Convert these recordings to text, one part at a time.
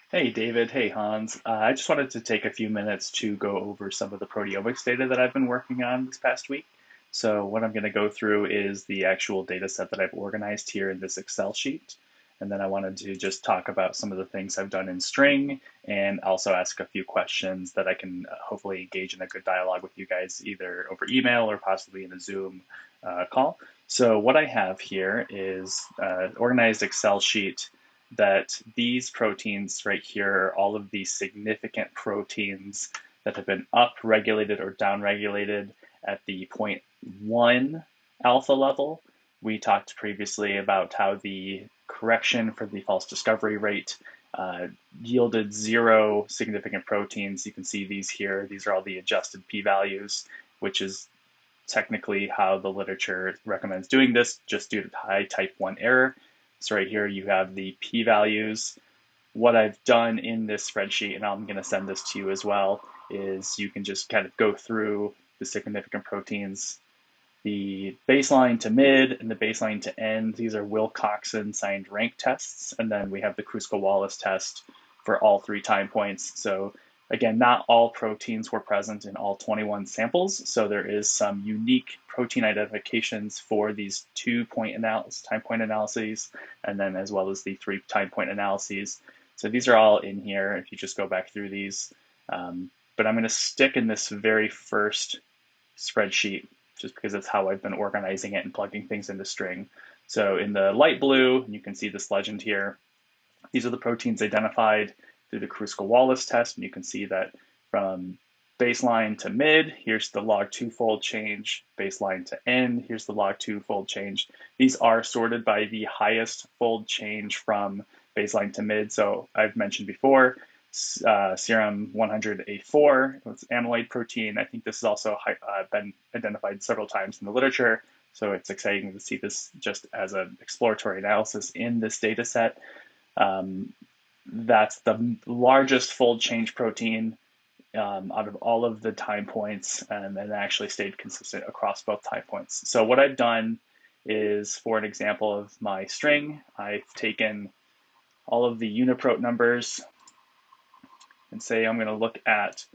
Hey David, hey Hans. I just wanted to take a few minutes to go over some of the proteomics data that I've been working on this past week. So what I'm going to go through is the actual data set that I've organized here in this Excel sheet. And then I wanted to just talk about some of the things I've done in string and also ask a few questions that I can hopefully engage in a good dialogue with you guys either over email or possibly in a Zoom call. So what I have here is an organized Excel sheet that these proteins right here are all of these significant proteins that have been upregulated or downregulated at the point 1 alpha level. We talked previously about how the correction for the false discovery rate yielded 0 significant proteins. You can see these here. These are all the adjusted p-values, which is technically how the literature recommends doing this, just due to high type 1 error. So right here you have the p-values. What I've done in this spreadsheet, and I'm going to send this to you as well, is you can just kind of go through the significant proteins, the baseline to mid and the baseline to end. These are Wilcoxon signed rank tests. And then we have the Kruskal-Wallis test for all 3 time points. So again, not all proteins were present in all 21 samples. So there is some unique protein identifications for these 2-point time point analyses, and then as well as the 3 time point analyses. So these are all in here if you just go back through these. But I'm going to stick in this very first spreadsheet just because it's how I've been organizing it and plugging things into string. So in the light blue, you can see this legend here. These are the proteins identified through the Kruskal-Wallis test, and you can see that from baseline to mid, here's the log 2-fold change, baseline to end, here's the log 2-fold change. These are sorted by the highest fold change from baseline to mid. So I've mentioned before, serum 100A4, it's amyloid protein. I think this has also been identified several times in the literature. So it's exciting to see this just as an exploratory analysis in this data set. That's the largest fold change protein out of all of the time points, and it actually stayed consistent across both time points. So what I've done is, for an example of my string, I've taken all of the uniprot numbers and say I'm going to look at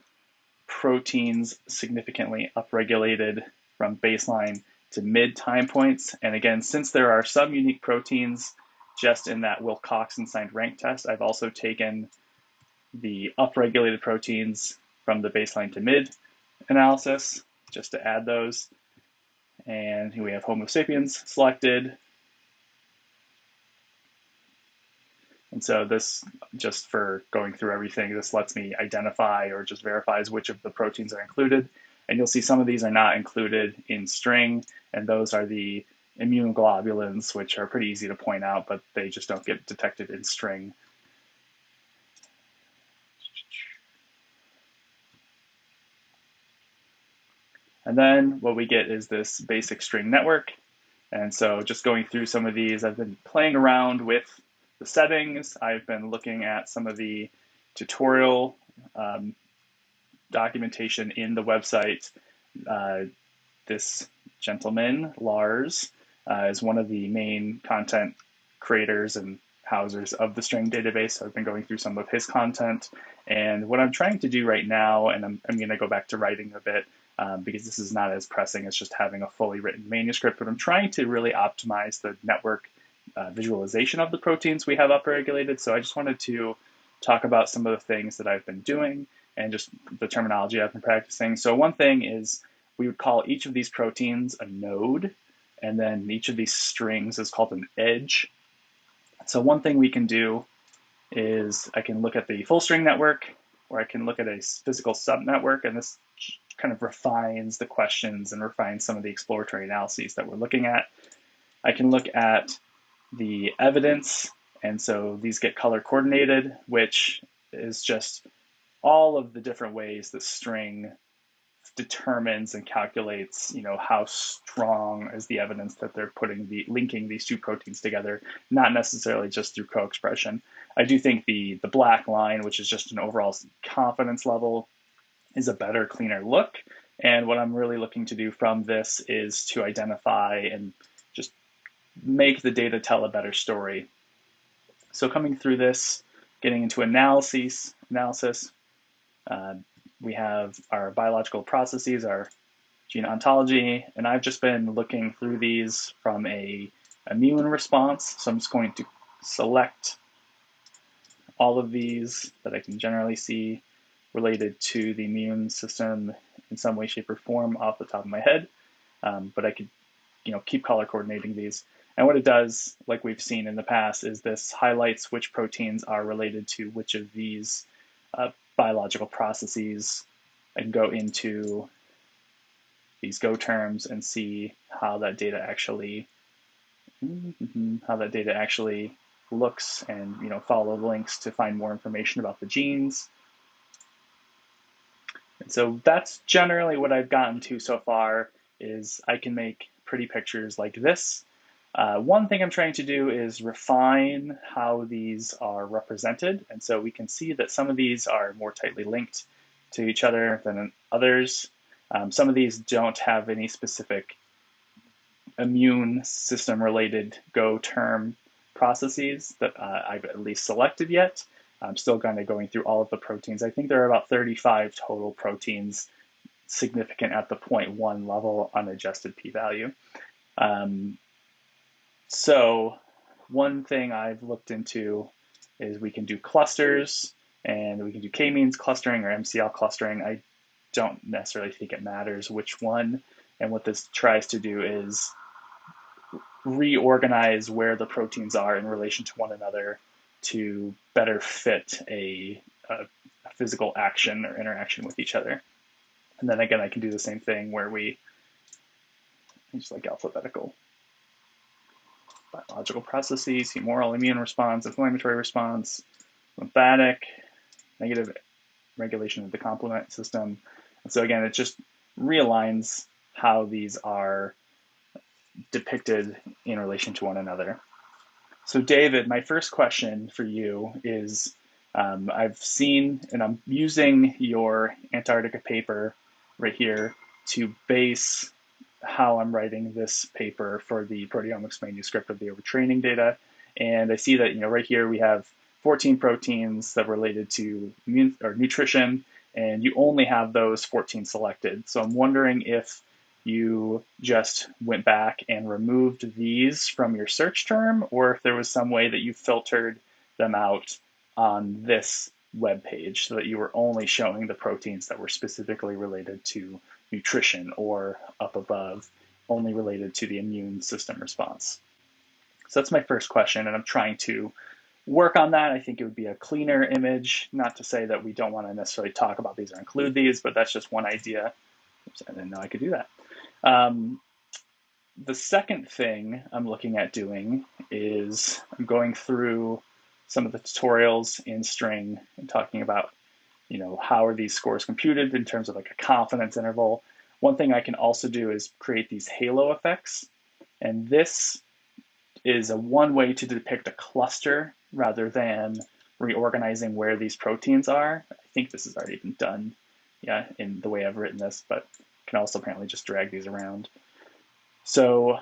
proteins significantly upregulated from baseline to mid time points. And again, since there are some unique proteins just in that Wilcoxon signed rank test, I've also taken the upregulated proteins from the baseline to mid analysis just to add those. And here we have Homo sapiens selected. And so this, just for going through everything, this lets me identify or just verifies which of the proteins are included. And you'll see some of these are not included in string, and those are the immunoglobulins, which are pretty easy to point out, but they just don't get detected in string. And then what we get is this basic string network. And so just going through some of these, I've been playing around with the settings. I've been looking at some of the tutorial documentation in the website. This gentleman, Lars, is one of the main content creators and housers of the string database. So I've been going through some of his content. And what I'm trying to do right now, and I'm going to go back to writing a bit, because this is not as pressing as just having a fully written manuscript, but I'm trying to really optimize the network visualization of the proteins we have upregulated. So I just wanted to talk about some of the things that I've been doing and just the terminology I've been practicing. So one thing is we would call each of these proteins a node, and then each of these strings is called an edge. So one thing we can do is I can look at the full string network, or I can look at a physical subnetwork, and this kind of refines the questions and refines some of the exploratory analyses that we're looking at. I can look at the evidence, and so these get color coordinated, which is just all of the different ways the string determines and calculates, how strong is the evidence that they're linking these 2 proteins together, not necessarily just through co-expression. I do think the black line, which is just an overall confidence level, is a better, cleaner look. And what I'm really looking to do from this is to identify and just make the data tell a better story. So coming through this, Getting into analysis, we have our biological processes, our gene ontology, and I've just been looking through these from a immune response. So I'm just going to select all of these that I can generally see related to the immune system in some way, shape, or form off the top of my head. But I could, keep color coordinating these. And what it does, like we've seen in the past, is this highlights which proteins are related to which of these biological processes, and go into these Go terms and see how that data actually looks, and follow links to find more information about the genes. And so that's generally what I've gotten to so far. Is I can make pretty pictures like this. One thing I'm trying to do is refine how these are represented, and so we can see that some of these are more tightly linked to each other than others. Some of these don't have any specific immune system related Go term processes that I've at least selected yet. I'm still kind of going through all of the proteins. I think there are about 35 total proteins significant at the 0.1 level unadjusted p-value. So one thing I've looked into is we can do clusters, and we can do k-means clustering or MCL clustering. I don't necessarily think it matters which one. And what this tries to do is reorganize where the proteins are in relation to one another to better fit a physical action or interaction with each other. And then again, I can do the same thing where we just like alphabetical biological processes, humoral, immune response, inflammatory response, lymphatic, negative regulation of the complement system. And so again, it just realigns how these are depicted in relation to one another. So David, my first question for you is, I've seen, and I'm using your Antarctica paper right here to base how I'm writing this paper for the proteomics manuscript of the overtraining data. And I see that, right here we have 14 proteins that are related to immune or nutrition, and you only have those 14 selected. So I'm wondering if you just went back and removed these from your search term, or if there was some way that you filtered them out on this web page so that you were only showing the proteins that were specifically related to nutrition, or up above, only related to the immune system response. So that's my first question, and I'm trying to work on that. I think it would be a cleaner image, not to say that we don't want to necessarily talk about these or include these, but that's just one idea. Oops, I didn't know I could do that. The second thing I'm looking at doing is I'm going through some of the tutorials in String and talking about, how are these scores computed in terms of like a confidence interval. One thing I can also do is create these halo effects. And this is one way to depict a cluster rather than reorganizing where these proteins are. I think this has already been done, in the way I've written this, but can also apparently just drag these around. So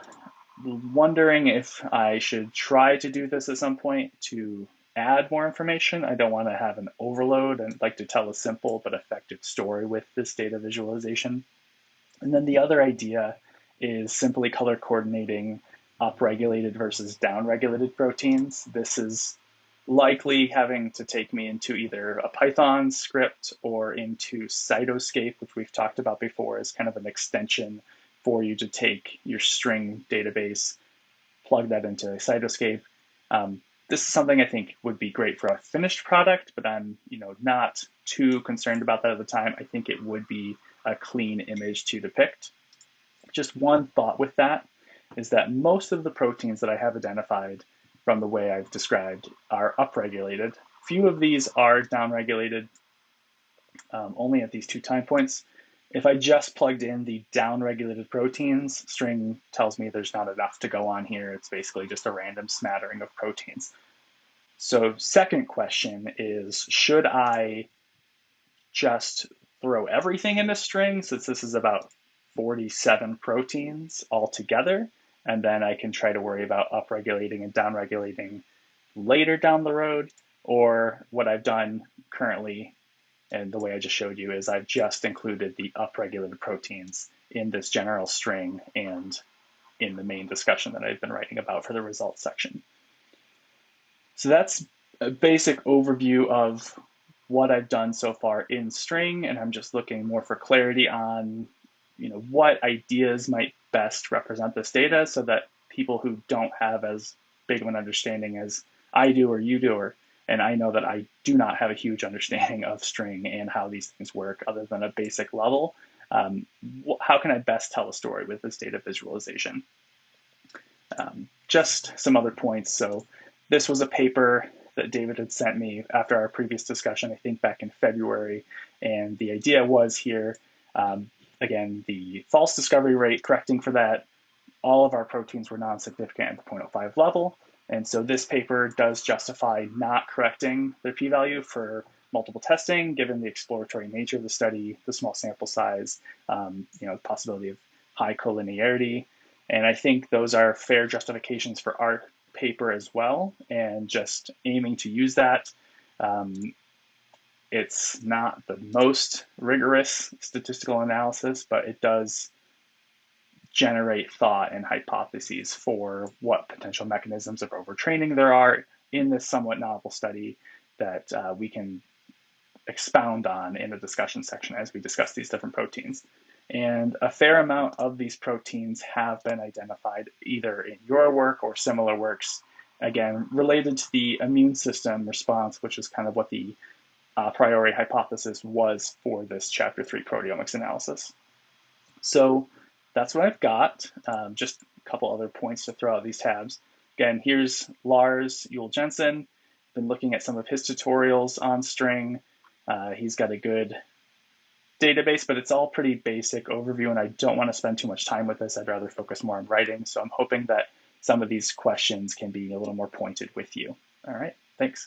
wondering if I should try to do this at some point to add more information. I don't want to have an overload and like to tell a simple but effective story with this data visualization. And then the other idea is simply color coordinating upregulated versus downregulated proteins. This is likely having to take me into either a Python script or into Cytoscape, which we've talked about before as kind of an extension for you to take your string database, plug that into Cytoscape. This is something I think would be great for a finished product, but I'm not too concerned about that at the time. I think it would be a clean image to depict. Just one thought with that is that most of the proteins that I have identified from the way I've described are upregulated. Few of these are downregulated, only at these 2 time points. If I just plugged in the downregulated proteins, String tells me there's not enough to go on here. It's basically just a random smattering of proteins. So second question is, should I just throw everything into String, since this is about 47 proteins altogether, and then I can try to worry about upregulating and downregulating later down the road? Or what I've done currently, and the way I just showed you, is I've just included the upregulated proteins in this general string and in the main discussion that I've been writing about for the results section. So that's a basic overview of what I've done so far in string, and I'm just looking more for clarity on, what ideas might best represent this data so that people who don't have as big of an understanding as I do or you do, and I know that I do not have a huge understanding of string and how these things work other than a basic level. How can I best tell a story with this data visualization? Just some other points. So this was a paper that David had sent me after our previous discussion, I think back in February. And the idea was here, again, the false discovery rate, correcting for that, all of our proteins were non-significant at the 0.05 level. And so this paper does justify not correcting the p-value for multiple testing, given the exploratory nature of the study, the small sample size, the possibility of high collinearity. And I think those are fair justifications for our paper as well, and just aiming to use that. It's not the most rigorous statistical analysis, but it does generate thought and hypotheses for what potential mechanisms of overtraining there are in this somewhat novel study that we can expound on in the discussion section as we discuss these different proteins. And a fair amount of these proteins have been identified either in your work or similar works, again, related to the immune system response, which is kind of what the a priori hypothesis was for this chapter 3 proteomics analysis. So that's what I've got. Just a couple other points to throw out these tabs. Again, here's Lars Juhl Jensen. Been looking at some of his tutorials on string. He's got a good database, but it's all pretty basic overview, and I don't want to spend too much time with this. I'd rather focus more on writing. So I'm hoping that some of these questions can be a little more pointed with you. All right, thanks.